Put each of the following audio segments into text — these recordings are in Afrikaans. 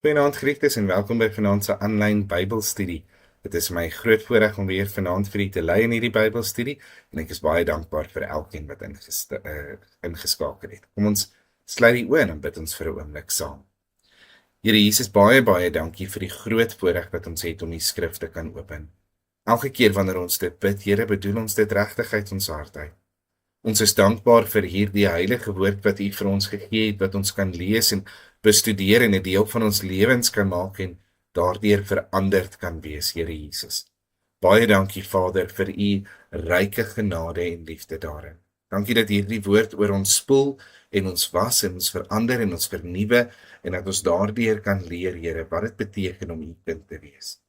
Goeienaand geliefdes en welkom by vanaand se aanlyn Bybelstudie. Dit is my groot voorreg om weer vanaand vir u te lei in hierdie Bybelstudie en ek is baie dankbaar vir elkeen wat ingeskakel het. Kom ons sluit die oë en bid ons vir 'n oomblik saam. Here Jesus, baie dankie vir die groot voorreg wat ons het om die skrif te kan open. Elke keer wanneer ons dit bid, Here, bedoel ons dit regtig uit ons hart uit. Ons is dankbaar vir hierdie heilige woord wat U vir ons gegee het, wat ons kan lees en bestudeer en 'n deel van ons lewens kan maak en daardeur veranderd kan wees, Here Jesus. Baie dankie, Vader, vir U ryke genade en liefde daarin. Dankie dat hierdie woord oor ons spoel en ons was en ons verander en ons vernuwe en dat ons daardeur kan leer, Here, wat dit beteken om U kind te wees.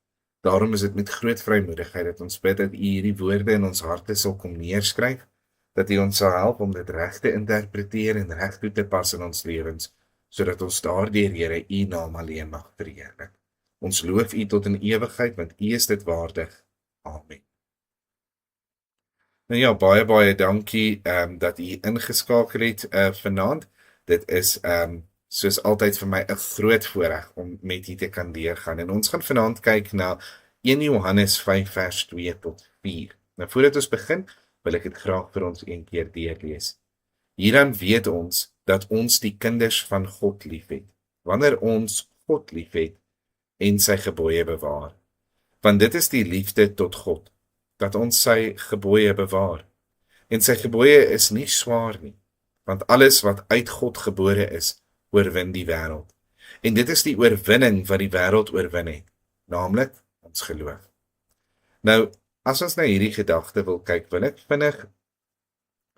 Daarom is dit met groot vrymoedigheid dat ons bid dat U hierdie woorde in ons harte sal kom neerskryf, dat U ons sal help om dit reg te interpreteer en reg toe te pas in ons lewens, sodat ons daardeur, Here, U naam alleen mag verheerlik. Ons loof U tot in ewigheid, want U is dit waardig. Amen. Nou ja, baie dankie dat U ingeskakel het vanaand. Dit is soos altyd vir my 'n groot voorreg om met U te kan deurgaan. En ons gaan vanaand kyk na 1 Johannes 5 vers 2 tot 4. Nou voordat ons begin, wil ek dit graag vir ons een keer deurlees. Hieraan weet ons dat ons die kinders van God liefhet, wanneer ons God liefhet en sy gebooie bewaar. Want dit is die liefde tot God, dat ons sy gebooie bewaar. En sy gebooie is nie swaar nie, want alles wat uit God gebore is, oorwin die wêreld. En dit is die oorwinning wat die wêreld oorwin het, naamlik ons geloof. Nou, as ons na hierdie gedagte wil kyk, wil ek vinnig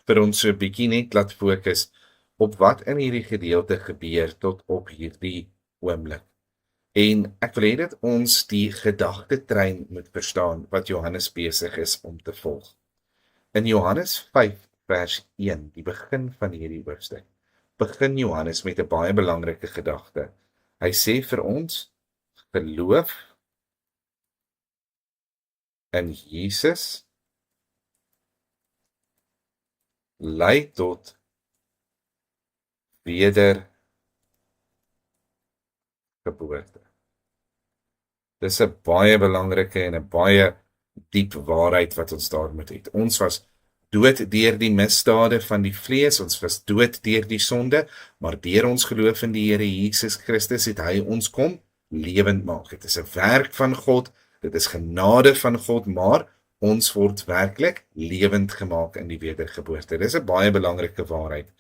vir ons so 'n bietjie net laat fokus op wat in hierdie gedeelte gebeur tot op hierdie oomblik. En ek wil hê dat ons die gedagtetrein moet verstaan wat Johannes besig is om te volg. In Johannes 5 vers 1, die begin van hierdie hoofstuk, begin Johannes met 'n baie belangrike gedagte. Hy sê vir ons, geloof in Jesus lei tot wedergeboorte. Dis 'n baie belangrike en 'n baie diep waarheid wat ons daar moet hê. Ons was dood deur die misdade van die vlees, ons was dood deur die sonde, maar deur ons geloof in die Here Jesus Christus het hy ons kom lewend maak. Dit is 'n werk van God, dit is genade van God, maar ons word werklik lewend gemaak in die wedergeboorte. Dis 'n baie belangrike waarheid.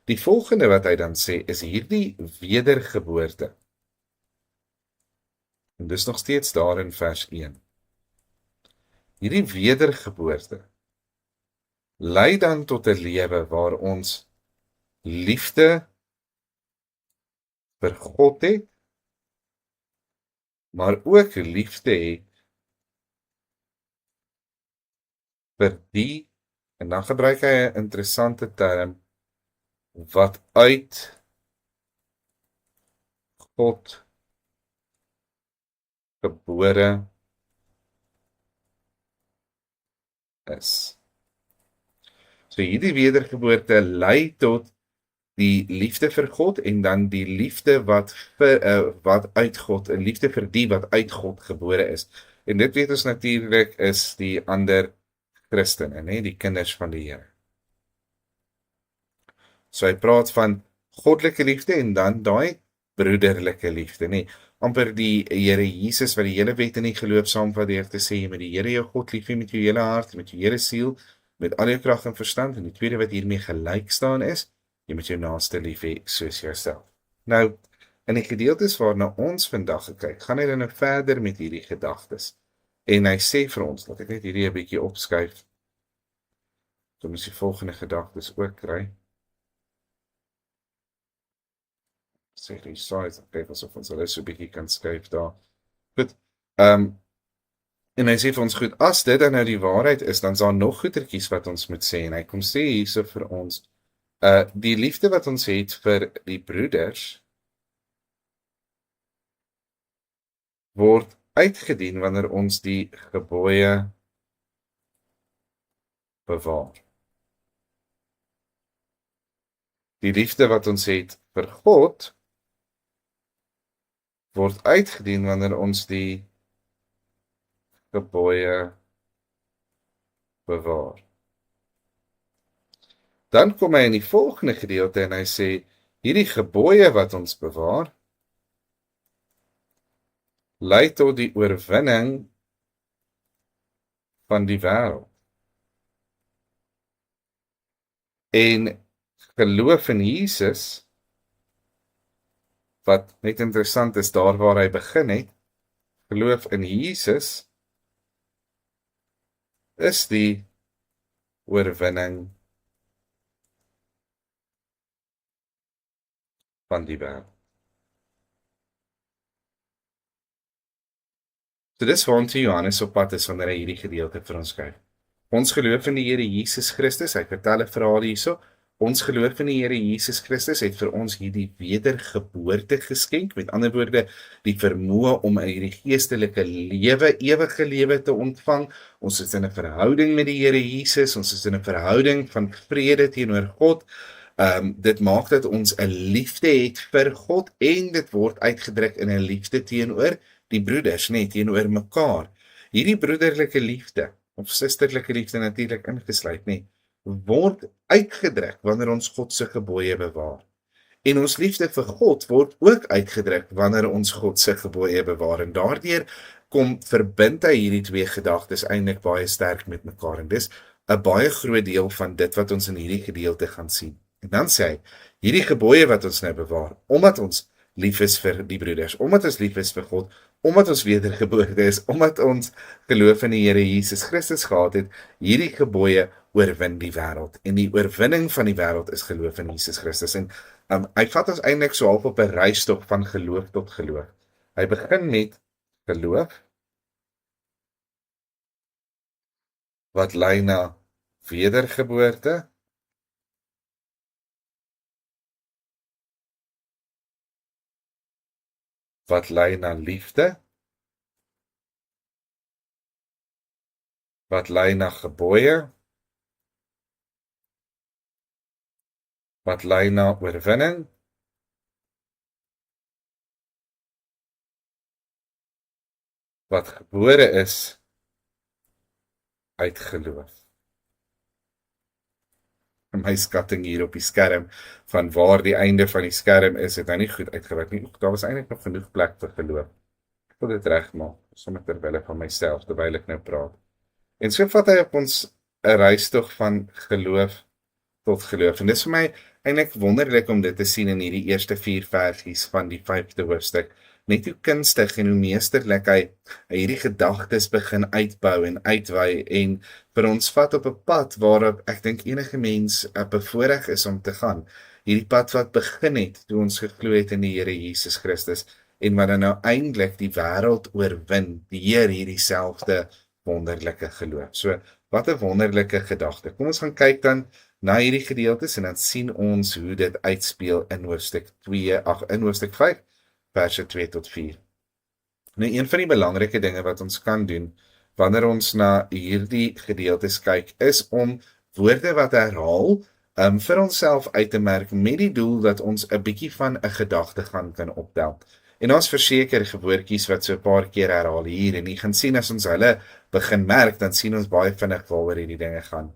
Die volgende wat hy dan sê is hierdie wedergeboorte. En dis nog steeds daar in vers 1. Hierdie wedergeboorte lei dan tot 'n lewe waar ons liefde vir God het, maar ook liefde het vir die, en dan gebruik hy 'n interessante term, wat uit God gebore is. So hierdie wedergeboorte lei tot die liefde vir God en dan die liefde wat uit God, 'n liefde vir die wat uit God gebore is. En dit weet ons natuurlik is die ander Christene, nê, die kinders van die Here. So hy praat van goddelike liefde en dan daai broederlike liefde, nê. Amper die Here Jesus wat die hele wet en die geloof saamvat deur te sê, jy moet die Here jou God lief hê met jou hele hart, met jou hele siel, met al jou krag en verstand, en die tweede wat hiermee gelyk staan is, jy moet jou naaste lief hê soos jouself. Nou, in die gedeeltes waarna ons vandag gekyk, gaan hy dan nou verder met hierdie gedagtes. En hy sê vir ons, laat ek net hierdie 'n bietjie opskuif, so ons die volgende gedagtes ook kry. Sê die size, kyk asof ons hulle so 'n bietjie kan skuif daar. Goed, en hy sê vir ons, goed, as dit dan nou die waarheid is, dan is daar nog goetertjies wat ons moet sê, en hy kom sê hierso vir ons, die liefde wat ons het vir die broeders, word uitgedien wanneer ons die gebooie bewaar. Die liefde wat ons het vir God, word uitgedien wanneer ons die gebooie bewaar. Dan kom hy in die volgende gedeelte en hy sê, hierdie gebooie wat ons bewaar, lei tot die oorwinning van die wêreld. En geloof in Jesus, wat net interessant is daar waar hy begin het, geloof in Jesus is die oorwinning van die wêreld. So dis waartoe Johannes op pad is wanneer hy hierdie gedeelte vir ons skryf. Ons geloof in die Here Jesus Christus, hy vertel 'n verhaal hierso. Ons geloof in die Here Jesus Christus het vir ons hierdie wedergeboorte geskenk, met ander woorde, die vermoë om hierdie geestelike lewe, ewige lewe te ontvang. Ons is in 'n verhouding met die Here Jesus, ons is in 'n verhouding van vrede teenoor God. Dit maak dat ons 'n liefde het vir God en dit word uitgedruk in 'n liefde teenoor die broeders, teenoor mekaar. Hierdie broederlike liefde of susterlike liefde natuurlik ingesluit, word uitgedruk wanneer ons God se gebooie bewaar. En ons liefde vir God word ook uitgedruk wanneer ons God se gebooie bewaar. En daardeur verbind hy hierdie twee gedagtes eintlik baie sterk met mekaar. En dis 'n baie groot deel van dit wat ons in hierdie gedeelte gaan sien. En dan sê hy, hierdie gebooie wat ons nou bewaar, omdat ons lief is vir die broeders, omdat ons lief is vir God, omdat ons wedergebore is, omdat ons geloof in die Here Jesus Christus gehad het, hierdie gebooie oorwin die wêreld. En die oorwinning van die wêreld is geloof in Jesus Christus. En hy vat ons eintlik so half op 'n reistog van geloof tot geloof. Hy begin met geloof wat lei na wedergeboorte, wat lei na liefde, wat lei na gebooie, wat lei na oorwinning, wat gebore is uit geloof. My skatting hier op die skerm, van waar die einde van die skerm is, het hy nie goed uitgewerk nie. Daar was eintlik nog genoeg plek vir geloof. Ek wil dit regmaak, sommer terwille van myself, terwyl ek nou praat. En so vat hy op ons 'n reistog van geloof tot geloof. En dis vir my eintlik wonderlik om dit te sien in hierdie eerste 4 versies van die 5de hoofstuk. Net hoe kunstig en hoe meesterlik hy hierdie gedagtes begin uitbou en uitwy en vir ons vat op 'n pad waarop ek dink enige mens bevoorreg is om te gaan. Hierdie pad wat begin het toe ons geglo het in die Here Jesus Christus en wat dan nou eintlik die wêreld oorwin deur hierdie selfde wonderlike geloof. So, wat 'n wonderlike gedagte. Kom ons gaan kyk dan na hierdie gedeeltes en dan sien ons hoe dit uitspeel in hoofstuk 5 verse 2 tot 4. Nou, een van die belangrike dinge wat ons kan doen wanneer ons na hierdie gedeeltes kyk, is om woorde wat herhaal vir onsself uit te merk met die doel dat ons 'n bietjie van 'n gedagtegang kan optel. En ons verseker woordjies wat so 'n paar keer herhaal hier en jy gaan sien as ons hulle begin merk, dan sien ons baie vinnig waaroor hierdie dinge gaan.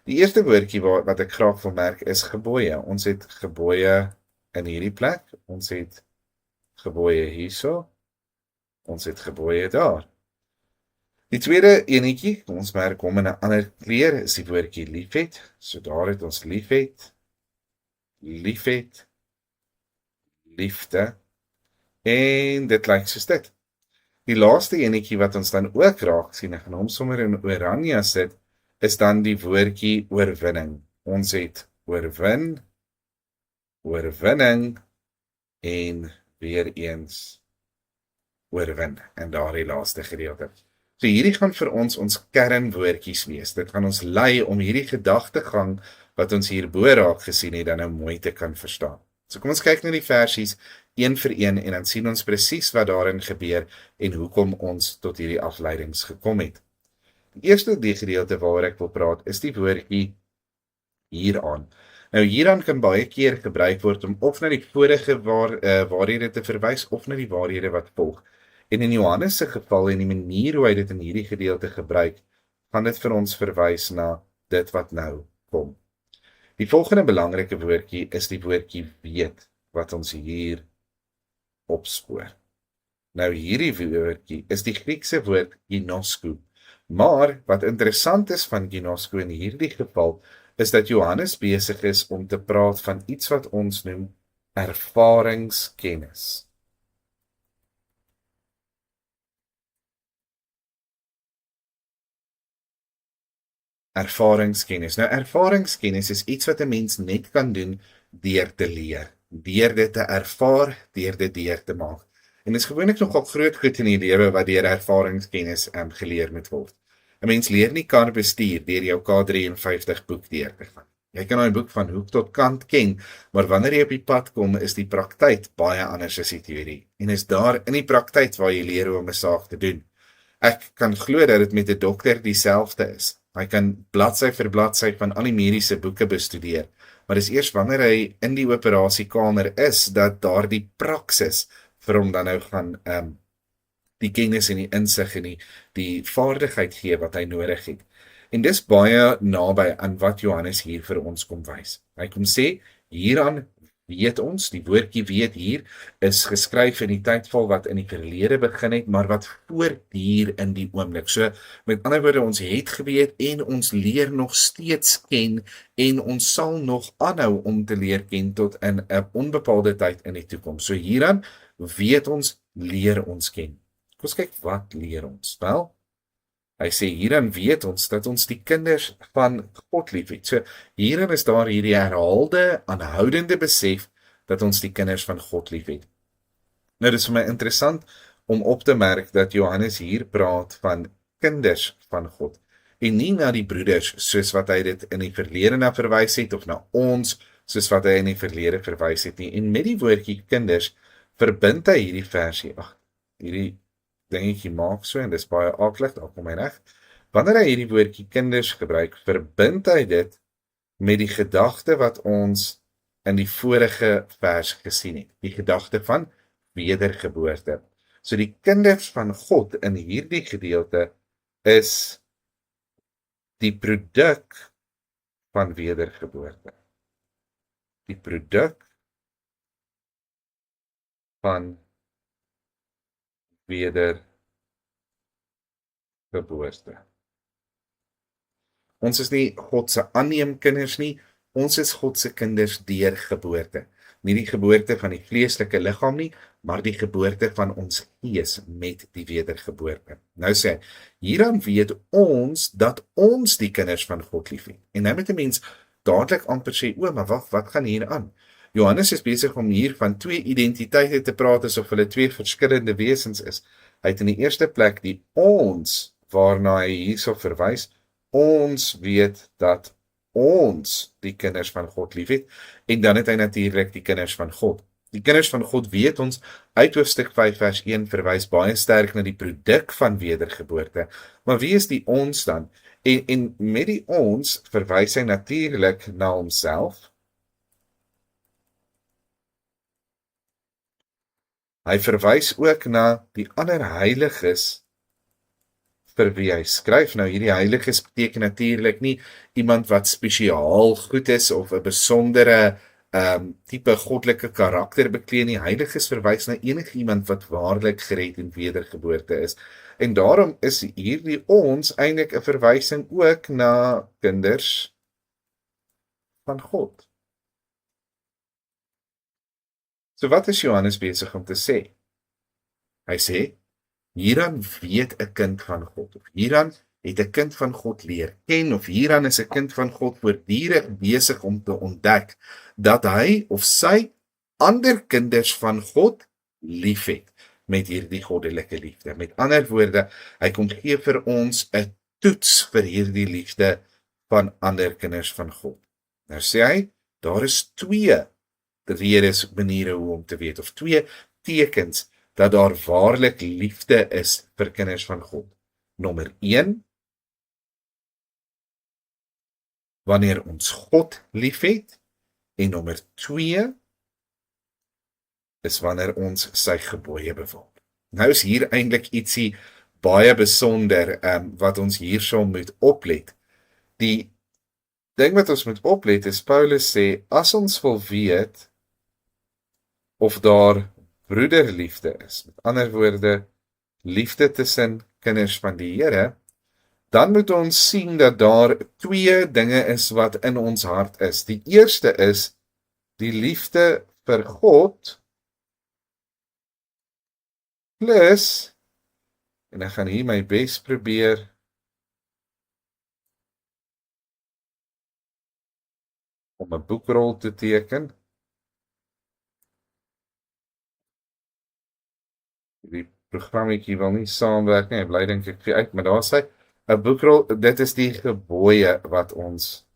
Die eerste woordjie wat ek graag wil merk is gebooie. Ons het gebooie in hierdie plek, ons het gebooie hierso, ons het gebooie daar. Die tweede enetjie, ons merk hom in 'n ander kleur, is die woordjie liefhet. So daar het ons liefhet, liefhet, liefde, en dit lyk soos dit. Die laaste enetjie wat ons dan ook raak sien, ek gaan hom sommer in oranje sit, is dan die woordjie oorwinning. Ons het oorwin, oorwinning, en weer eens oorwin, en daardie laaste gedeelte. So hierdie gaan vir ons kernwoordjies wees. Dit gaan ons lei om hierdie gedagtegang wat ons hierbo raak gesien het, dan nou mooi te kan verstaan. So kom ons kyk na die versies een vir een en dan sien ons presies wat daarin gebeur en hoekom ons tot hierdie afleidings gekom het. Die eerste gedeelte waaroor ek wil praat is die woordjie hieraan. Nou hieraan kan baie keer gebruik word om of na die vorige waarhede te verwys of na die waarhede wat volg. En in Johannes se geval en die manier hoe hy dit in hierdie gedeelte gebruik, gaan dit vir ons verwys na dit wat nou kom. Die volgende belangrike woordjie is die woordjie weet wat ons hier opspoor. Nou hierdie woordjie is die Griekse woord ginosko. Maar wat interessant is van ginosko in hierdie geval is dat Johannes besig is om te praat van iets wat ons noem ervaringskennis. Ervaringskennis. Nou ervaringskennis is iets wat 'n mens net kan doen deur te leer, deur dit te ervaar, deur dit deur te maak. En dit is gewoonlik nogal groot goed in die lewe wat deur ervaringskennis geleer moet word. 'n Mens leer nie kar bestuur deur jou K53 boek deur te gaan. Jy kan daai boek van hoek tot kant ken, maar wanneer jy op die pad kom, is die praktyk baie anders as die teorie. En is daar in die praktyk waar jy leer hoe om 'n saak te doen. Ek kan glo dat dit met 'n dokter dieselfde is. Hy kan bladsy vir bladsy van al die mediese boeke bestudeer, maar dis eers wanneer hy in die operasiekamer is dat daardie praksis vir hom dan nou gaan die kennis en die insig en die vaardigheid gee wat hy nodig het. En dis baie naby aan wat Johannes hier vir ons kom wys. Hy kom sê, hieraan weet ons, die woordjie weet hier, is geskryf in die tydval wat in die verlede begin het, maar wat voortduur in die oomblik. So, met ander woorde, ons het geweet en ons leer nog steeds ken en ons sal nog aanhou om te leer ken tot in 'n onbepaalde tyd in die toekoms. So hieraan weet ons, leer ons ken. Kom ons kyk wat leer ons. Wel, hy sê hieraan weet ons dat ons die kinders van God liefhet. So hierin is daar hierdie herhaalde, aanhoudende besef dat ons die kinders van God liefhet. Nou dis vir my interessant om op te merk dat Johannes hier praat van kinders van God en nie na die broeders soos wat hy dit in die verlede na verwys het of na ons soos wat hy in die verlede verwys het nie. En met die woordjie kinders verbind hy hierdie versie. Hierdie dingetjie maak so en dis baie aklig, daar kom hy reg. Wanneer hy hierdie woordjie kinders gebruik, verbind hy dit met die gedagte wat ons in die vorige vers gesien het, die gedagte van wedergeboorte. So die kinders van God in hierdie gedeelte is die produk van wedergeboorte. Die produk van wedergeboorte. Ons is nie God se aanneemkinders nie, ons is God se kinders deur geboorte. Nie die geboorte van die vleeslike liggaam nie, maar die geboorte van ons gees met die wedergeboorte. Nou sê, hieraan weet ons dat ons die kinders van God liefhet. En nou moet 'n mens dadelik amper sê, maar wat gaan hier aan? Johannes is besig om hier van twee identiteite te praat asof hulle twee verskillende wesens is. Hy het in die eerste plek die ons, waarna hy hierso verwys, ons weet dat ons die kinders van God liefhet, en dan het hy natuurlik die kinders van God. Die kinders van God weet ons, uit hoofstuk 5 vers 1 verwys baie sterk na die produk van wedergeboorte. Maar wie is die ons dan? En met die ons verwys hy natuurlik na homself. Hy verwys ook na die ander heiliges vir wie hy skryf. Nou hierdie heiliges beteken natuurlik nie iemand wat spesiaal goed is of 'n besondere tipe goddelike karakter beklee nie. Heiliges verwys na enigiemand wat waarlik gered en wedergeboorte is. En daarom is hierdie ons eintlik 'n verwysing ook na kinders van God. So wat is Johannes besig om te sê? Hy sê, hieraan weet 'n kind van God, of hieraan het 'n kind van God leer ken, of hieraan is 'n kind van God voortdurend besig om te ontdek, dat hy of sy ander kinders van God liefhet, met hierdie goddelike liefde. Met ander woorde, hy kom gee vir ons 'n toets vir hierdie liefde van ander kinders van God. Nou sê hy, daar is twee redes, maniere hoe om te weet, of twee tekens, dat daar waarlik liefde is vir kinders van God. Nommer 1, wanneer ons God liefhet, En nommer 2 is wanneer ons sy gebooie bewaar. Nou is hier eintlik ietsie baie besonder wat ons hierso moet oplet. Die ding wat ons moet oplet is Paulus sê, as ons wil weet of daar broederliefde is, met ander woorde, liefde tussen kinders van die Here, dan moet ons sien dat daar 2 dinge is wat in ons hart is. Die eerste is die liefde vir God plus, en ek gaan hier my bes probeer om 'n boekrol te teken. Die programmetjie wil nie saamwerk nie, hy bly dink ek vir uit, maar daar sê 'n boekrol, dit is die gebooie wat ons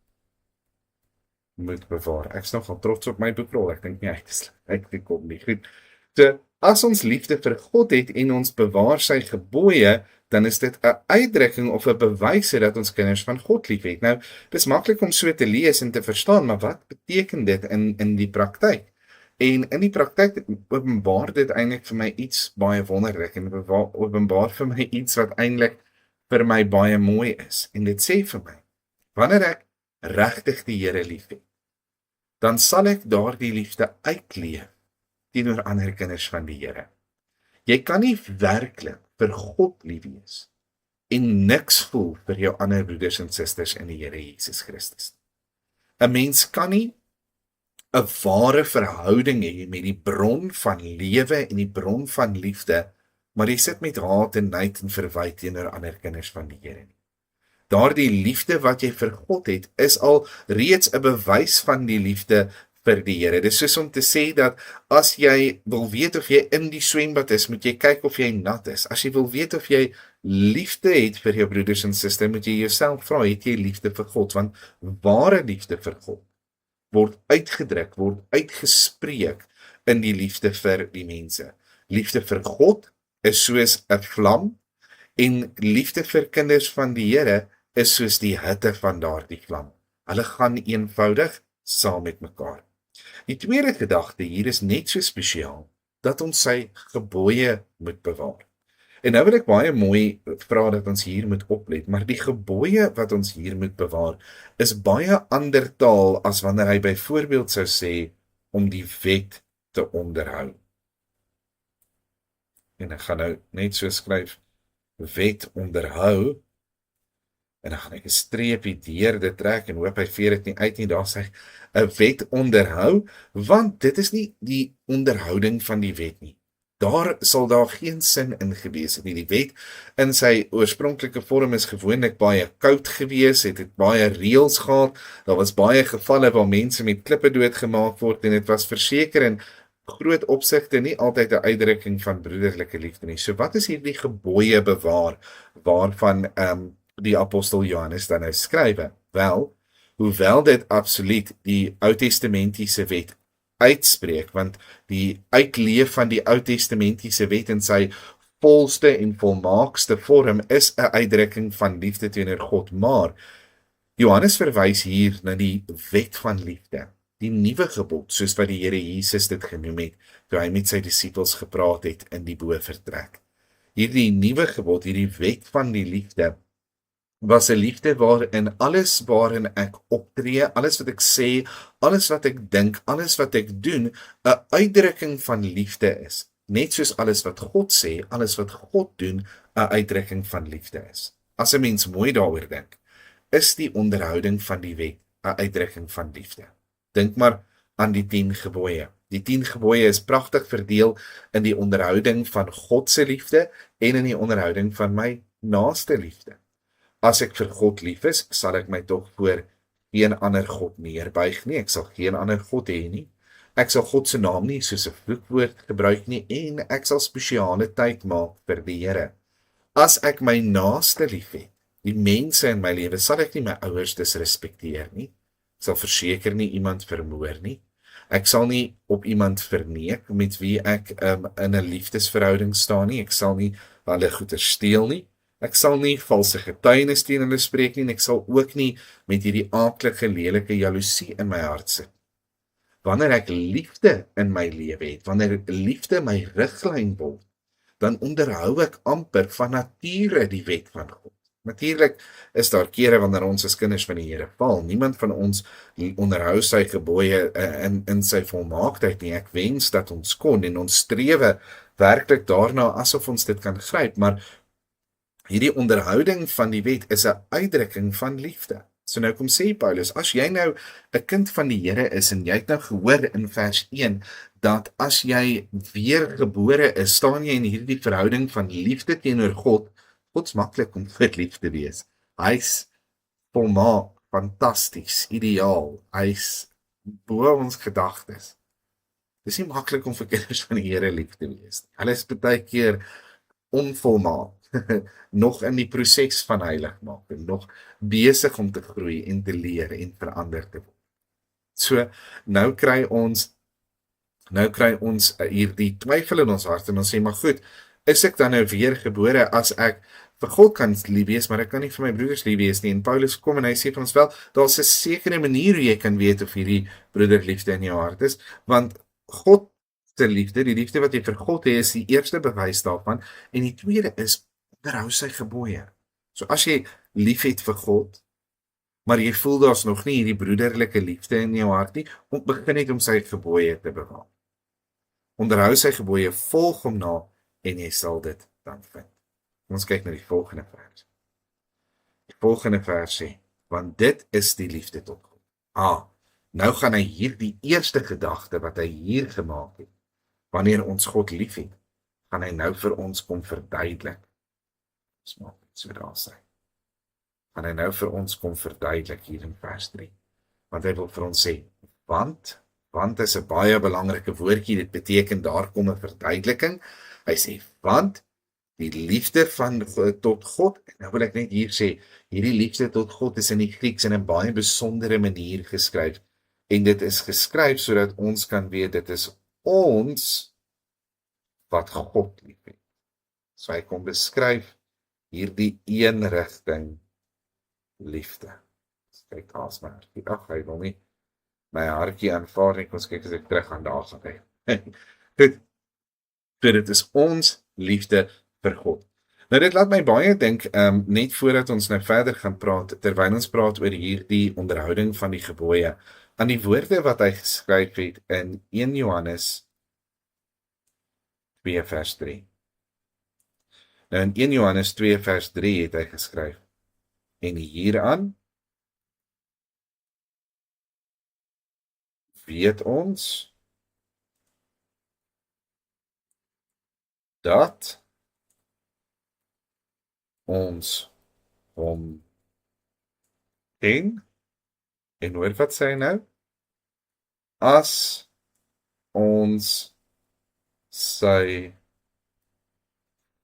moet bewaar. Ek is nogal trots op my boekrol, ek dink nie hy kom nie. Goed. So, as ons liefde vir God het en ons bewaar sy gebooie, dan is dit 'n uitdrukking of 'n bewys dat ons kinders van God liefhet. Nou, dis maklik om so te lees en te verstaan, maar wat beteken dit in die praktyk? En in die praktyk openbaar dit eintlik vir my iets baie wonderlik en openbaar vir my iets wat eintlik vir my baie mooi is. En dit sê vir my, wanneer ek regtig die Here liefhet, dan sal ek daardie liefde uitleef teenoor ander kinders van die Here. Jy kan nie werklik vir God lief wees en niks voel vir jou ander broeders en susters in die Here Jesus Christus. 'n Mens kan nie 'n ware verhouding hê met die bron van lewe en die bron van liefde, maar jy sit met haat en nyd en verwyte teenoor ander kinders van die Here nie. Daardie liefde wat jy vir God het, is al reeds 'n bewys van die liefde vir die Here. Dis soos om te sê dat as jy wil weet of jy in die swembad is, moet jy kyk of jy nat is. As jy wil weet of jy liefde het vir jou broeders en susters, moet jy jouself vra, het jy liefde vir God? Want ware liefde vir God word uitgedruk, word uitgespreek in die liefde vir die mense. Liefde vir God is soos 'n vlam en liefde vir kinders van die Here is soos die hitte van daardie vlam. Hulle gaan eenvoudig saam met mekaar. Die tweede gedagte hier is net so spesiaal, dat ons sy gebooie moet bewaar. En nou wil ek baie mooi vra dat ons hier moet oplet, maar die gebooie wat ons hier moet bewaar, is baie ander taal as wanneer hy byvoorbeeld sou sê, om die wet te onderhou. En ek gaan nou net so skryf, wet onderhou, en dan gaan ek 'n streepie deur dit trek, en hoop hy veer dit nie uit nie, daar sê, 'n wet onderhou, want dit is nie die onderhouding van die wet nie. Daar sal daar geen sin in gewees het nie. Die wet in sy oorspronklike vorm is gewoonlik baie koud gewees, het baie reëls gehad, daar was baie gevalle waar mense met klippe doodgemaak word, en dit was verseker in groot opsigte nie altyd 'n uitdrukking van broederlike liefde nie. So wat is hierdie gebooie bewaar, waarvan die apostel Johannes dan nou skrywe? Wel, hoewel dit absoluut die Ou-testamentiese wet uitspreek, want die uitleef van die Ou-testamentiese wet in sy volste en volmaakste vorm is 'n uitdrukking van liefde teenoor God, maar Johannes verwys hier na die wet van liefde, die nuwe gebod, soos wat die Here Jesus dit genoem het, toe hy met sy disippels gepraat het in die bovertrek. Hierdie nuwe gebod, hierdie wet van die liefde, was 'n liefde waarin alles waarin ek optree, alles wat ek sê, alles wat ek dink, alles wat ek doen, 'n uitdrukking van liefde is. Net soos alles wat God sê, alles wat God doen, 'n uitdrukking van liefde is. As 'n mens mooi daaroor dink, is die onderhouding van die wet 'n uitdrukking van liefde. Dink maar aan die 10 gebooie. Die 10 gebooie is pragtig verdeel in die onderhouding van God se liefde en in die onderhouding van my naaste liefde. As ek vir God lief is, sal ek my tog voor geen ander God neerbuig nie. Ek sal geen ander God hê nie. Ek sal God se naam nie soos 'n vloekwoord gebruik nie en ek sal spesiale tyd maak vir die Here. As ek my naaste liefhet, die mense in my lewe, sal ek nie my ouers disrespekteer nie. Ek sal verseker nie iemand vermoor nie. Ek sal nie op iemand verneek met wie ek in 'n liefdesverhouding staan nie. Ek sal nie hulle goeder steel nie. Ek sal nie valse getuienis teen hulle spreek nie, en ek sal ook nie met hierdie aaklige, lelike jaloesie in my hart sit. wanneer ek liefde in my lewe het, wanneer liefde my riglyn word, dan onderhou ek amper van nature die wet van God. Natuurlik is daar kere wanneer ons as kinders van die Here val. Niemand van ons onderhou sy gebooie in sy volmaaktheid nie. Ek wens dat ons kon en ons strewe werklik daarna asof ons dit kan gryp, maar hierdie onderhouding van die wet is 'n uitdrukking van liefde. So nou kom sê Paulus, as jy nou 'n kind van die Here is en jy het nou gehoor in vers 1 dat as jy weergebore is, staan jy in hierdie verhouding van liefde teenoor God. God's maklik om verlief te wees. Hy's volmaak, fantasties, ideaal. Hy's bo ons gedagtes. Dis nie maklik om vir kinders van die Here lief te wees nie. Hulle is baie keer onvolmaak, nog in die proses van heiligmaking, nog besig om te groei en te leer en verander te word. So, nou kry ons hierdie twyfel in ons hart en ons sê, maar goed, is ek dan nou weergebore as ek vir God kan lief wees, maar ek kan nie vir my broeders lief wees nie. En Paulus kom en hy sê vir ons wel, daar's 'n sekere manier hoe jy kan weet of hierdie broederliefde in jou hart is, want God se liefde, die liefde wat jy vir God het, is die eerste bewys daarvan, en die tweede is onderhou sy gebooie. So as jy lief het vir God, maar jy voel daar's nog nie hierdie broederlike liefde in jou hart nie, begin net om sy gebooie te bewaar. Onderhou sy gebooie, volg hom na, en jy sal dit dan vind. Ons kyk na die volgende vers. Die volgende vers sê, want dit is die liefde tot God. Nou gaan hy hierdie eerste gedagte wat hy hier gemaak het, wanneer ons God lief het, gaan hy nou vir ons kom verduidelik. Ons maak dit so daar sê. Gaan hy nou vir ons kom verduidelik hier in vers 3. Want hy wil vir ons sê, want is 'n baie belangrike woordjie, dit beteken daar kom 'n verduideliking. Hy sê, want die liefde tot God, en nou wil ek net hier sê, hierdie liefde tot God is in die Grieks in 'n baie besondere manier geskryf, en dit is geskryf sodat ons kan weet, dit is ons wat God lief het. So hy kom beskryf hierdie eenrigting liefde. Kyk, daar's my hartjie, hy wil nie my hartjie aanvaar nie, ons kyk as ek terug aan daar gaan hy. Goed, so dit is ons liefde vir God. Nou dit laat my baie dink, net voordat ons nou verder gaan praat, terwyl ons praat oor hierdie onderhouding van die gebooie, aan die woorde wat hy geskryf het in 1 Johannes 2 vers 3. Nou in 1 Johannes 2 vers 3 het hy geskryf, en hieraan weet ons dat ons hom ken, en hoor wat sê hy nou? As ons sy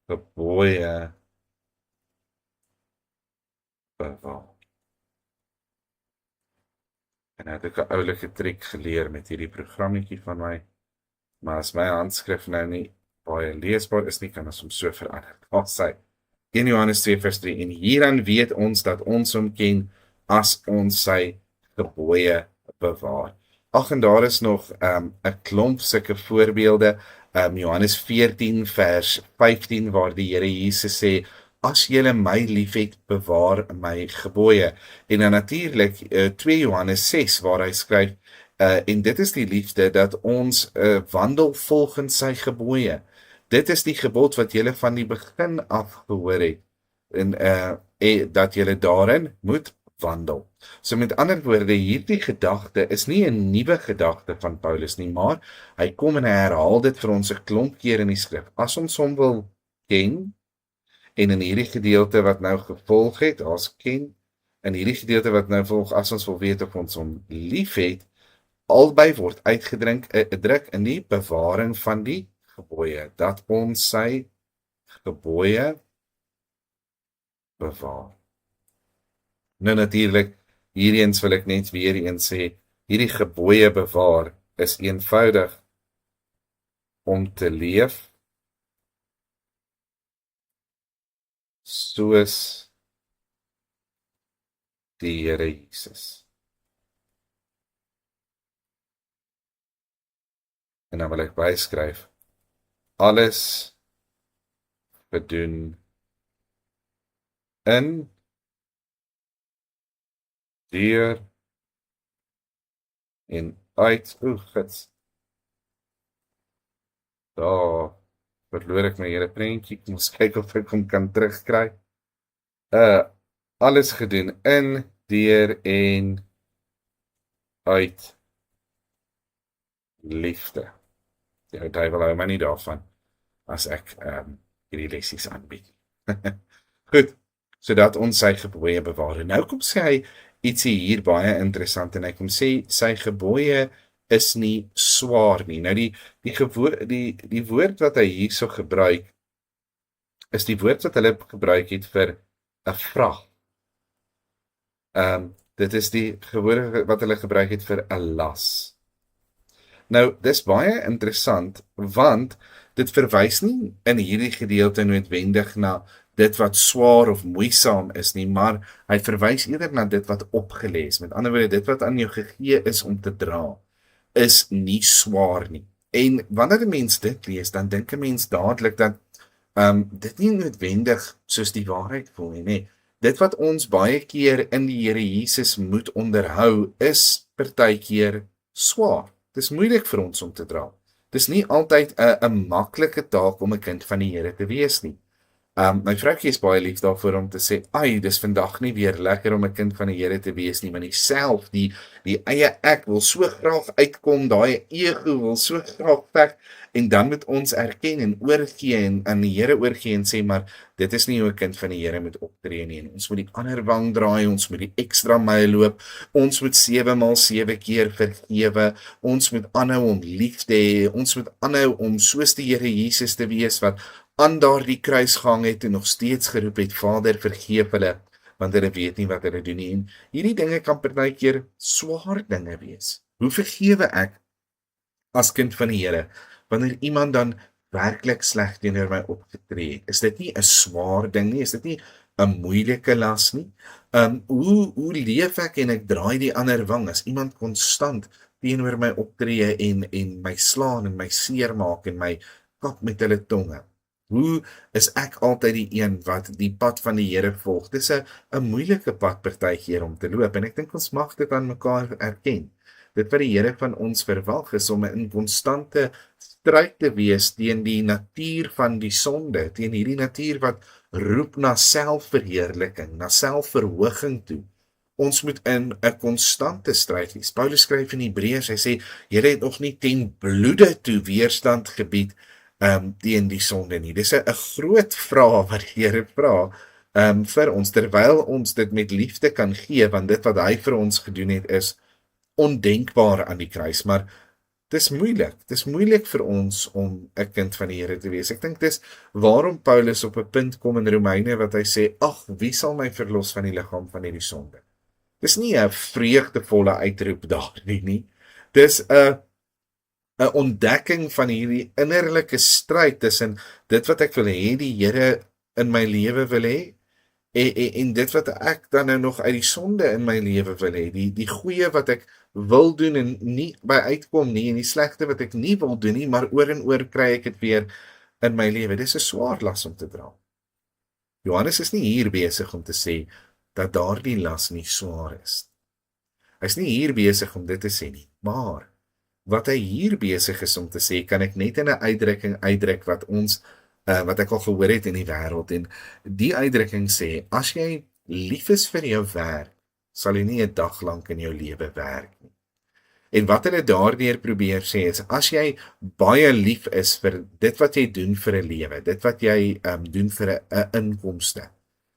gebooie bewaar. En het ek 'n oulike triek geleer met hierdie programmetjie van my, maar as my handskrif nou nie baie leesbaar is nie, kan ons hom so verander. Daar sê 1 Johannes 2 vers 3, en hieraan weet ons dat ons hom ken as ons sy gebooie bewaar. Ag, en daar is nog 'n klomp sulke voorbeelde, Johannes 14 vers 15 waar die Here Jesus sê, as julle my liefhet, bewaar my gebooie. En dan natuurlik 2 Johannes 6 waar hy skryf, en dit is die liefde dat ons wandel volgens sy gebooie. Dit is die gebod wat julle van die begin af gehoor het, en dat julle daarin moet wandel. So met ander woorde, hierdie gedagte is nie 'n nuwe gedagte van Paulus nie, maar hy kom en hy herhaal dit vir ons 'n klomp keer in die skrif. As ons hom wil ken, en in hierdie gedeelte wat nou gevolg het, as ken, in hierdie gedeelte wat nou volg, as ons wil weet of ons hom lief het, albei word uitgedruk in die bewaring van die gebooie, dat ons sy gebooie bewaar. Nou natuurlik, hiereens wil ek net weer eens sê, hierdie gebooie bewaar is eenvoudig om te leef soos die Here Jesus. en dan wil ek byskryf, alles gedoen in, deur en uit, gits, daar verloor ek my hele prentjie, ek moet kyk of ek hom kan terugkry, alles gedoen in, deur en uit liefde. Die duiwel hou my nie daarvan, as ek hierdie lessies aanbied. Goed, sodat ons sy gebooie bewaar. En nou kom sê hy ietsie hier baie interessant, en hy kom sê, sy gebooie is nie swaar nie. Nou die woord wat hy hierso gebruik, is die woord wat hulle gebruik het vir 'n vraag. Dit is die woord wat hulle gebruik het vir 'n las. Nou, dis baie interessant, want dit verwys nie in hierdie gedeelte noodwendig na dit wat swaar of moeisaam is nie, maar hy verwys eerder na dit wat opgelê is. Met ander woorde, dit wat aan jou gegee is om te dra, is nie swaar nie. En wanneer 'n mens dit lees, dan dink 'n mens dadelik dat dit nie noodwendig soos die waarheid voel nie, nee. Dit wat ons baie keer in die Here Jesus moet onderhou, is partykeer swaar. Dis moeilik vir ons om te dra. Dis nie altyd 'n maklike taak om 'n kind van die Here te wees nie. My vroukie is baie lief daarvoor om te sê, "Ai, dis vandag nie weer lekker om 'n kind van die Here te wees nie, want die eie ek wil so graag uitkom, daai ego wil so graag veg." En dan moet ons erken en oorgee en aan die Here oorgee en sê, maar dit is nie hoe 'n kind van die Here moet optree nie. En ons moet die ander wang draai, ons moet die ekstra myl loop, ons moet 7x7 keer vergewe, ons moet aanhou om lief te hê, ons moet aanhou om soos die Here Jesus te wees wat aan daardie kruis gehang het en nog steeds geroep het, Vader, vergeef hulle, want hulle weet nie wat hulle doen nie. En hierdie dinge kan partykeer swaar dinge wees. Hoe vergewe ek as kind van die Here wanneer iemand dan werklik sleg teenoor my opgetree het? Is dit nie 'n swaar ding nie? Is dit nie 'n moeilike las nie? Hoe leef ek en ek draai die ander wang as iemand konstant teenoor my optree en my slaan en my seermaak en my kap met hulle tonge? Hoe is ek altyd die een wat die pad van die Here volg? Dis 'n moeilike pad partykeer om te loop, en ek dink ons mag dit aan mekaar erken. Dit wat die Here van ons verwag is om 'n konstante stryd te wees teen die natuur van die sonde, teen hierdie natuur wat roep na selfverheerliking, na selfverhoging toe. Ons moet in 'n konstante stryd wees. Paulus skryf in Hebreërs, hy sê, julle het nog nie ten bloede toe weerstand gebied teen die sonde nie. Dis 'n groot vraag wat die Here vra vir ons, terwyl ons dit met liefde kan gee, want dit wat hy vir ons gedoen het is ondenkbaar aan die kruis, maar dis moeilik vir ons om 'n kind van die Here te wees. Ek dink dis waarom Paulus op 'n punt kom in Romeine wat hy sê, ag, wie sal my verlos van die liggaam van hierdie sonde? Dis nie 'n vreugdevolle uitroep daar nie. Dis 'n ontdekking van hierdie innerlike stryd tussen dit wat ek wil hê die Here in my lewe wil hê, en dit wat ek dan nou nog uit die sonde in my lewe wil hê, die goeie wat ek wil doen en nie by uitkom nie, en die slegte wat ek nie wil doen nie, maar oor en oor kry ek dit weer in my lewe. Dis 'n swaar las om te dra. Johannes is nie hier besig om te sê dat daardie las nie swaar is. Hy's nie hier besig om dit te sê nie, maar wat hy hier besig is om te sê, kan ek net in 'n uitdrukking uitdruk wat ek al gehoor het in die wêreld, en die uitdrukking sê, as jy lief is vir jou werk, sal jy nie 'n dag lank in jou lewe werk nie. En wat hulle daardeur probeer sê is, as jy baie lief is vir dit wat jy doen vir 'n lewe, dit wat jy doen vir 'n inkomste,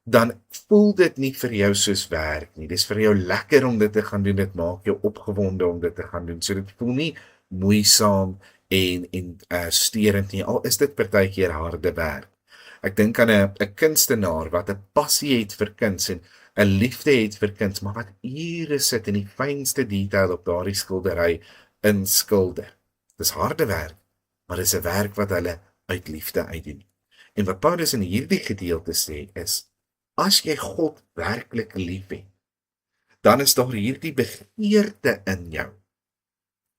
dan voel dit nie vir jou soos werk nie. Dis vir jou lekker om dit te gaan doen, dit maak jou opgewonde om dit te gaan doen. So dit voel nie moeisaam en sterend nie, al is dit partykeer harde werk. Ek dink aan 'n kunstenaar wat 'n passie het vir kuns en 'n liefde het vir kuns, maar wat ure sit in die fynste detail op daardie skildery inskilder. Dis harde werk, maar dis 'n werk wat hulle uit liefde uitdoen. En wat Paulus in hierdie gedeelte sê is, as jy God werklik liefhet, dan is daar hierdie begeerte in jou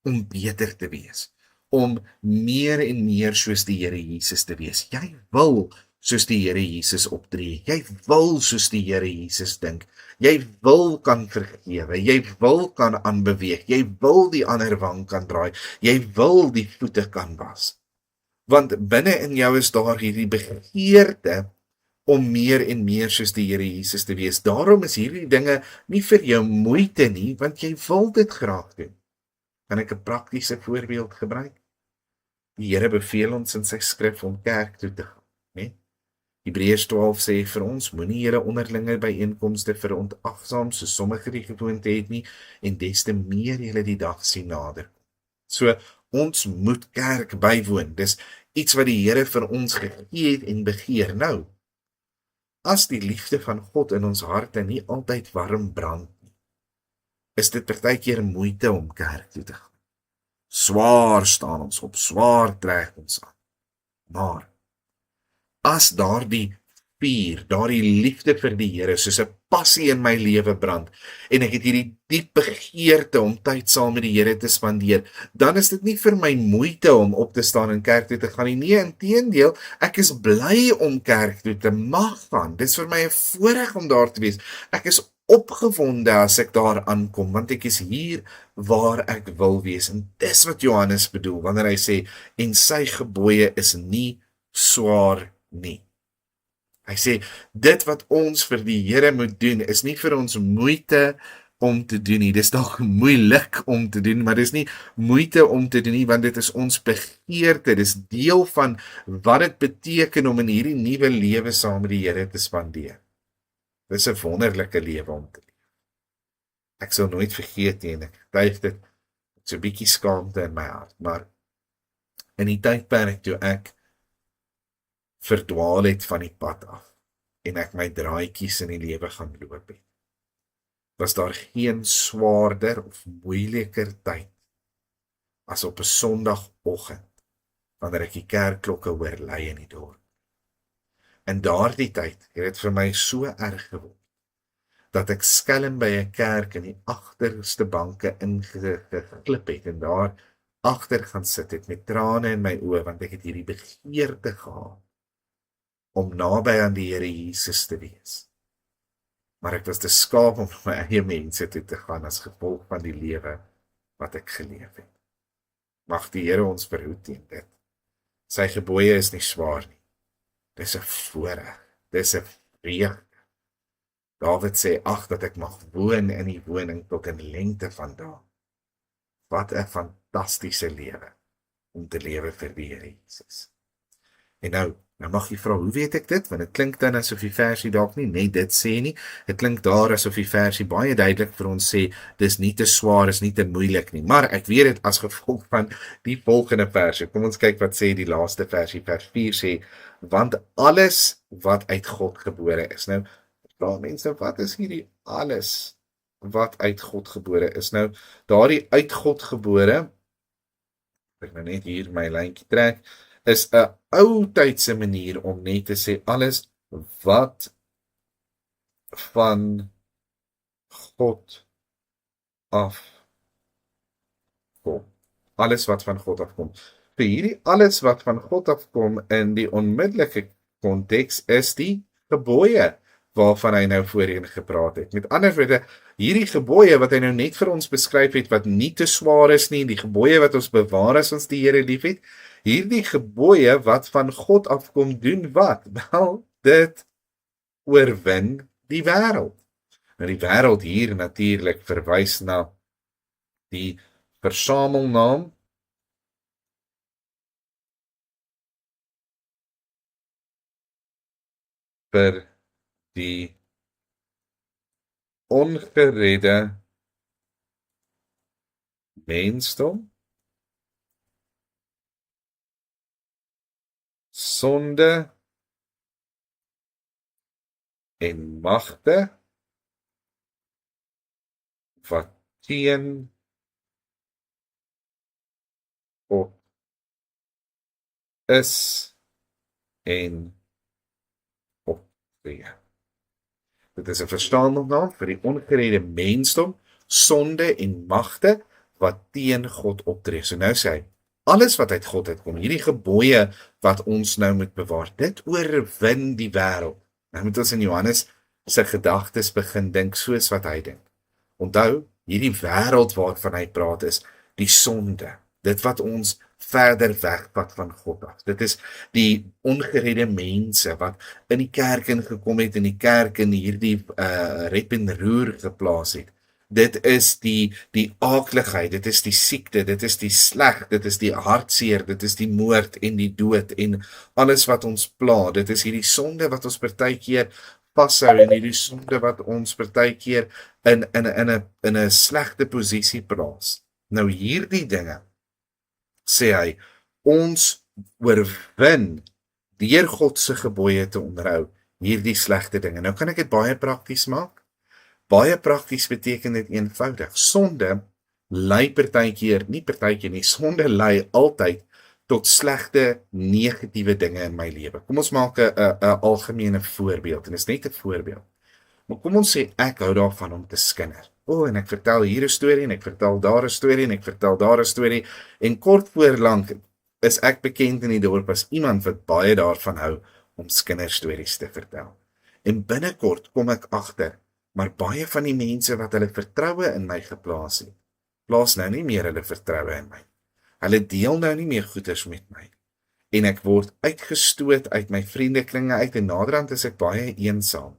om beter te wees, om meer en meer soos die Here Jesus te wees. Jy wil soos die Here Jesus optree. Jy wil soos die Here Jesus dink. Jy wil kan vergewe. Jy wil kan aanbeweeg. Jy wil die ander wang kan draai. Jy wil die voete kan was. Want binne in jou is daar hierdie begeerte om meer en meer soos die Here Jesus te wees. Daarom is hierdie dinge nie vir jou moeite nie, want jy wil dit graag doen. Kan ek 'n praktiese voorbeeld gebruik? Die Here beveel ons in sy skrif om kerk toe te gaan, né? Hebreërs 12 sê vir ons, moenie julle onderlinge byeenkomste verontagsaam, soos sommige die gewoonte het nie, en des te meer julle die dag sien nader. So, ons moet kerk bywoon. Dis iets wat die Here vir ons gegee het en begeer. Nou, as die liefde van God in ons harte nie altyd warm brand nie, is dit partykeer moeite om kerk toe te gaan. Swaar staan ons op, swaar trek ons aan. Maar, as daardie vuur, daardie liefde vir die Here, soos 'n passie in my lewe brand, en ek het hierdie diep begeerte om tyd saam met die Here te spandeer, dan is dit nie vir my moeite om op te staan en kerk toe te gaan nie. Nee, inteendeel, ek is bly om kerk toe te mag gaan. Dit is vir my 'n voorreg om daar te wees. Ek is opgewonde as ek daar aankom, want ek is hier waar ek wil wees. En dis wat Johannes bedoel, wanneer hy sê, en sy gebooie is nie swaar nie. Hy sê, dit wat ons vir die Here moet doen, is nie vir ons moeite om te doen nie. Dis dalk moeilik om te doen, maar dis nie moeite om te doen nie, want dit is ons begeerte, dis deel van wat dit beteken om in hierdie nuwe lewe saam met die Here te spandeer. Dis 'n wonderlike lewe om te leef. Ek sal nooit vergeet nie, en ek getuig dit, so 'n bietjie skaamte in my hart, maar in die tydperk toe ek verdwaal het van die pad af, en ek my draadjies in die lewe gaan loop het, was daar geen swaarder of moeiliker tyd as op 'n Sondagoggend, wanneer ek die kerkklokke hoor lui in die dorp. In daardie tyd het dit vir my so erg geword, dat ek skelm by 'n kerk in die agterste banke ingeklip het, en daar agter gaan sit het met trane in my oë, want ek het hierdie begeerte gehad om naby aan die Here Jesus te wees. Maar ek was te skaam om my eie mense toe te gaan as gevolg van die lewe wat ek geleef het. Mag die Here ons verhoed teen dit. Sy gebooie is nie swaar nie. Dis 'n voorreg, dis 'n vreugde. Dawid sê, ag, dat ek mag woon in die woning tot in lengte van dae. Wat 'n fantastiese lewe om te lewe vir die Here Jesus. En nou mag jy vra, hoe weet ek dit? Want dit klink dan asof die versie dalk nie net dit sê nie. Dit klink daar asof die versie baie duidelik vir ons sê, dis nie te swaar, is nie te moeilik nie. Maar ek weet dit as gevolg van die volgende versie. Kom ons kyk wat sê die laaste versie, vers 4 sê, want alles wat uit God gebore is. Nou, vra mense, wat is hierdie alles wat uit God gebore is? Nou, daardie uit God gebore, ek nou net hier my lyntjie trek, is 'n ou tydse manier om net te sê alles wat van God afkom. Alles wat van God afkom. Vir hierdie alles wat van God afkom in die onmiddellike konteks is die gebooie waarvan hy nou voorheen gepraat het. Met ander woorde, hierdie gebooie wat hy nou net vir ons beskryf het, wat nie te swaar is nie, die gebooie wat ons bewaar as ons die Here liefhet, hierdie gebooie wat van God afkom, doen wat? Wel, dit oorwin die wêreld. Nou die wêreld hier natuurlik verwys na die versamelnaam vir die ongeredde mensdom, sonde en magte wat teen God is en optree. Dit is 'n verstaansnaam vir die ongeredde mensdom, sonde en magte wat teen God optree. So nou sê hy, alles wat uit God uitkom, hierdie gebooie wat ons nou moet bewaar, dit oorwin die wêreld. Nou moet ons in Johannes se gedagtes begin dink soos wat hy dink. Onthou, hierdie wêreld waarvan hy praat is die sonde, dit wat ons verder wegvat van God af. Dit is die ongeredde mense wat in die kerk ingekom het en die kerk in hierdie rep en roer geplaas het. Dit is die aakligheid, dit is die siekte, dit is die sleg, dit is die hartseer, dit is die moord en die dood en alles wat ons pla. Dit is hierdie sonde wat ons partykeer vashou en hierdie sonde wat ons partykeer in 'n slegte posisie plaas. Nou hierdie dinge, sê hy, ons oorwin deur God se gebooie te onderhou hierdie slegte dinge. Nou kan ek dit baie prakties maak. Baie prakties beteken dit eenvoudig. Sonde lei sonde lei altyd tot slegte, negatiewe dinge in my lewe. Kom ons maak 'n algemene voorbeeld, en dit is net 'n voorbeeld. Maar kom ons sê ek hou daarvan om te skinder. En ek vertel hier 'n storie, en ek vertel daar 'n storie, en ek vertel daar 'n storie, en kort voor lank is ek bekend in die dorp as iemand wat baie daarvan hou om skinderstories te vertel. En binnekort kom ek agter, maar baie van die mense wat hulle vertroue in my geplaas het, plaas nou nie meer hulle vertroue in my. Hulle deel nou nie meer goeders met my. En ek word uitgestoot uit my vriendekringe uit, en naderhand is ek baie eensaam.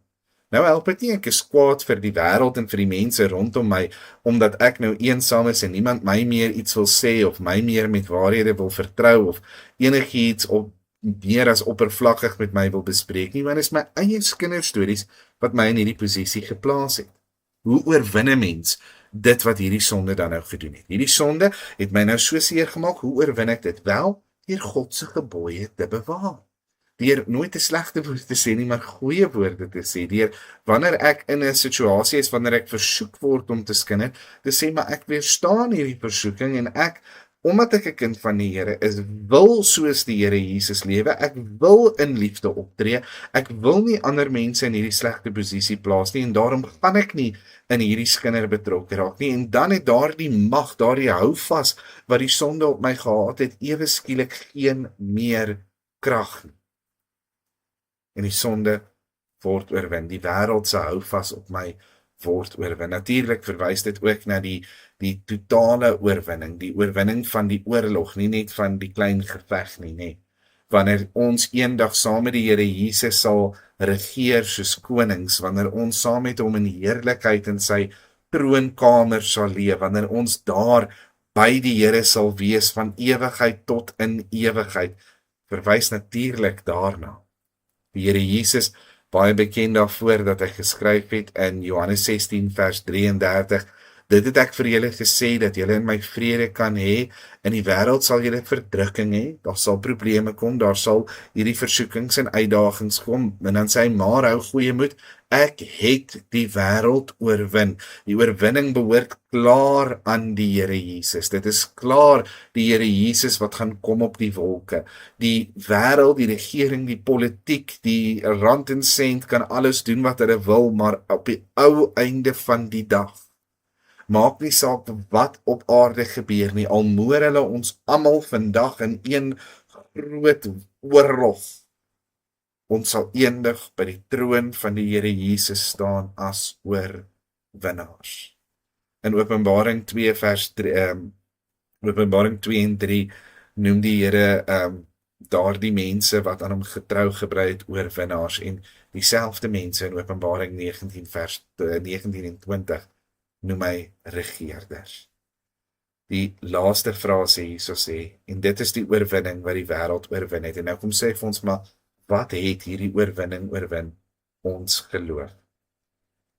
Nou help dit nie, ek is kwaad vir die wêreld en vir die mense rondom my, omdat ek nou eensaam is en niemand my meer iets wil sê, of my meer met waarhede wil vertrou, of enigiets meer as oppervlakkig met my wil bespreek nie, want dit is my eie kinderstories wat my in hierdie posisie geplaas het. Hoe oorwin 'n mens dit wat hierdie sonde dan nou gedoen het? Hierdie sonde het my nou so seer gemaak, hoe oorwin ek dit? Wel, deur God se gebooie te bewaar. Deur nooit 'n slegte woord te sê nie, maar goeie woorde te sê. Deur wanneer ek in 'n situasie is, wanneer ek versoek word om te skinder, te sê, maar ek weerstaan hierdie versoeking, en ek, omdat ek 'n kind van die Here is, wil soos die Here Jesus lewe, ek wil in liefde optree, ek wil nie ander mense in hierdie slegte posisie plaas nie, en daarom gaan ek nie in hierdie skinder betrokke raak nie, en dan het daardie mag, daardie houvas wat die sonde op my gehad het, ewe skielik geen meer krag nie. En die sonde word oorwin, die wêreld se houvas op my word oorwin. Natuurlik verwys dit ook na die totale oorwinning, die oorwinning van die oorlog, nie net van die klein geveg nie, nee. Wanneer ons eendag saam met die Here Jesus sal regeer soos konings, wanneer ons saam met hom in heerlikheid in sy troonkamer sal leef, wanneer ons daar by die Here sal wees van ewigheid tot in ewigheid, verwys natuurlik daarna. Die Here Jesus, baie bekend daarvoor dat hy geskryf het in Johannes 16 vers 33, dit het ek vir julle gesê, dat julle in my vrede kan hê, in die wêreld sal julle verdrukking hê, daar sal probleme kom, daar sal hierdie versoekings en uitdagings kom, en dan sê hy, maar hou goeie moed, ek het die wêreld oorwin. Die oorwinning behoort klaar aan die Here Jesus. Dit is klaar die Here Jesus wat gaan kom op die wolke. Die wêreld, die regering, die politiek, die rand en sent kan alles doen wat hulle wil, maar op die ou einde van die dag, maak nie saak wat op aarde gebeur nie, al moor hulle ons almal vandag in een groot oorlog, ons sal eendag by die troon van die Here Jesus staan as oorwinnaars. In Openbaring 2 en 3 noem die Here daardie mense wat aan hom getrou gebly het oorwinnaars, en dieselfde mense in Openbaring 19 vers 19 en 20 noem hy regeerders. Die laaste frase hierso sê, en dit is die oorwinning wat die wêreld oorwin het. En nou kom sê vir ons, maar wat het hierdie oorwinning oorwin? Ons geloof.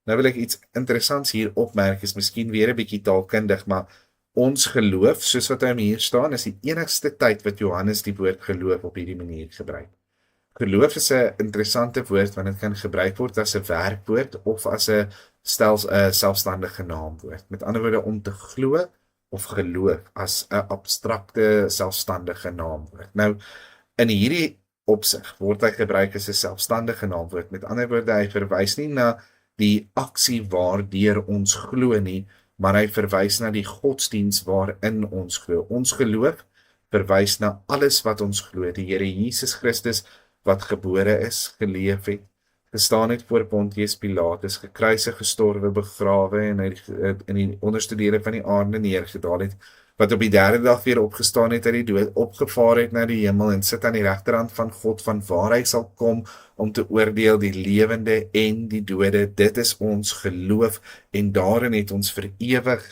Nou wil ek iets interessants hier opmerk, is miskien weer 'n bietjie taalkundig, maar ons geloof, soos wat hy hier staan, is die enigste tyd wat Johannes die woord geloof op hierdie manier gebruik. Geloof is 'n interessante woord, want dit kan gebruik word as 'n werkwoord of as 'n selfstandige naamwoord. Met ander woorde, om te glo of geloof as 'n abstrakte selfstandige naamwoord. Nou, in hierdie opsig word hy gebruik as 'n selfstandige naamwoord. Met ander woorde, hy verwys nie na die aksie waardeur ons glo nie, maar hy verwys na die godsdiens waarin ons glo. Ons geloof verwys na alles wat ons glo. Die Here Jesus Christus wat gebore is, geleef het, gestaan het voor Pontius Pilatus, gekruisig, gestorwe, begrawe en in die onderste dele van die aarde neergedaal het, wat op die derde dag weer opgestaan het uit die dood, opgevaar het na die hemel en sit aan die regterhand van God, van waar hy sal kom om te oordeel die lewende en die dode. Dit is ons geloof en daarin het ons vir ewig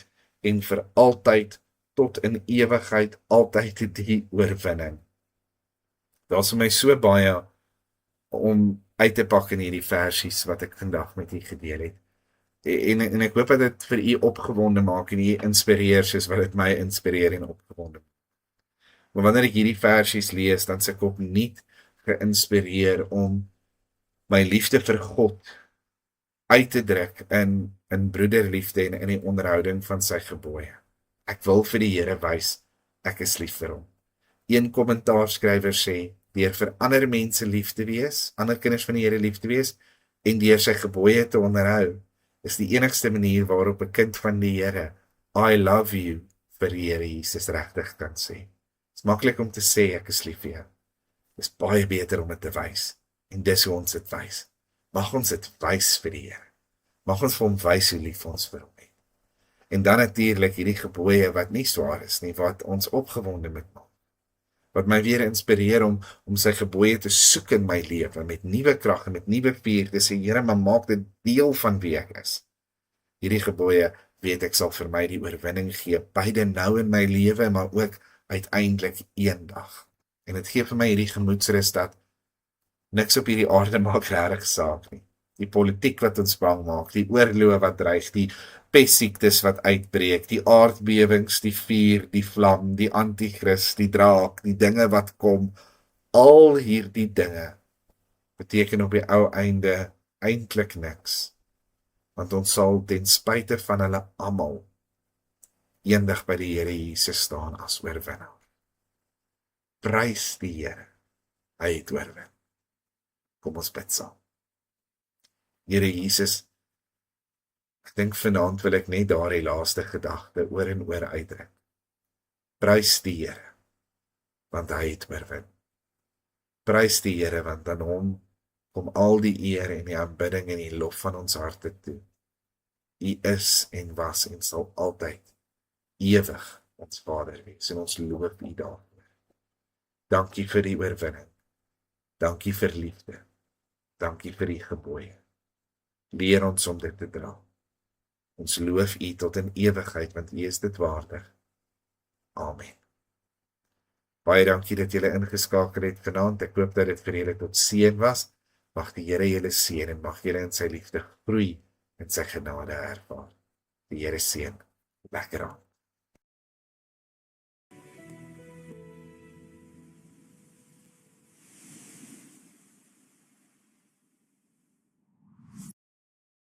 en vir altyd tot in ewigheid altyd die oorwinning. Daar's vir my so baie om uit te pak in hierdie versies wat ek vandag met u gedeel het. En ek hoop dat dit vir u opgewonde maak en u inspireer soos wat dit my inspireer en opgewonde. Maar wanneer ek hierdie versies lees, dan se ek opnuut geïnspireer om my liefde vir God uit te druk in broederliefde en in die onderhouding van sy gebooie. Ek wil vir die Here wys, ek is lief vir hom. Een kommentaarskrywer sê, deur vir ander mense lief te wees, ander kinders van die Here lief te wees, en deur sy gebooie te onderhou, is die enigste manier waarop 'n kind van die Here, I love you, vir die Here Jesus regtig kan sê. Dit is maklik om te sê, ek is lief vir jou. Dit is baie beter om dit te wys, en dis hoe ons dit wys. Mag ons dit wys vir die Here. Mag ons vir hom wys hoe lief ons vir hom het. En dan natuurlik hierdie gebooie wat nie swaar is nie, wat ons opgewonde moet maak. Wat my weer inspireer om sy gebooie te soek in my lewe, met nuwe krag en met nuwe vuur, te sê, Here, maar maak dit deel van wie ek is. Hierdie gebooie, weet ek, sal vir my die oorwinning gee, beide nou in my lewe, maar ook uiteindelik eendag. En dit gee vir my hierdie gemoedsrus dat niks op hierdie aarde maak regtig saak nie. Die politiek wat ons bang maak, die oorloë wat dreig, die pestsiektes wat uitbreek, die aardbewings, die vuur, die vlam, die antichrist, die draak, die dinge wat kom, al hierdie dinge beteken op die ou einde eintlik niks, want ons sal ten spyte van hulle almal eendag by die Here Jesus staan as oorwinnaar. Prys die Here, hy het oorwin. Kom ons bid saam. Here Jesus, ek dink vanaand wil ek net daardie laaste gedagte oor en oor uitdruk. Prys die Here, want hy het oorwin. Prys die Here, want aan hom kom al die eer en die aanbidding en die lof van ons harte toe. U is en was en sal altyd ewig ons Vader wees, en ons loof u daarvoor. Dankie vir die oorwinning. Dankie vir liefde. Dankie vir die gebooie. Leer ons om dit te dra. Ons loof u tot in ewigheid, want u is dit waardig. Amen. Baie dankie dat julle ingeskakel het vanaand. Ek hoop dat dit vir julle tot seën was. Mag die Here julle seën en mag julle in sy liefde groei en sy genade ervaar. Die Here seën. Lekker aan.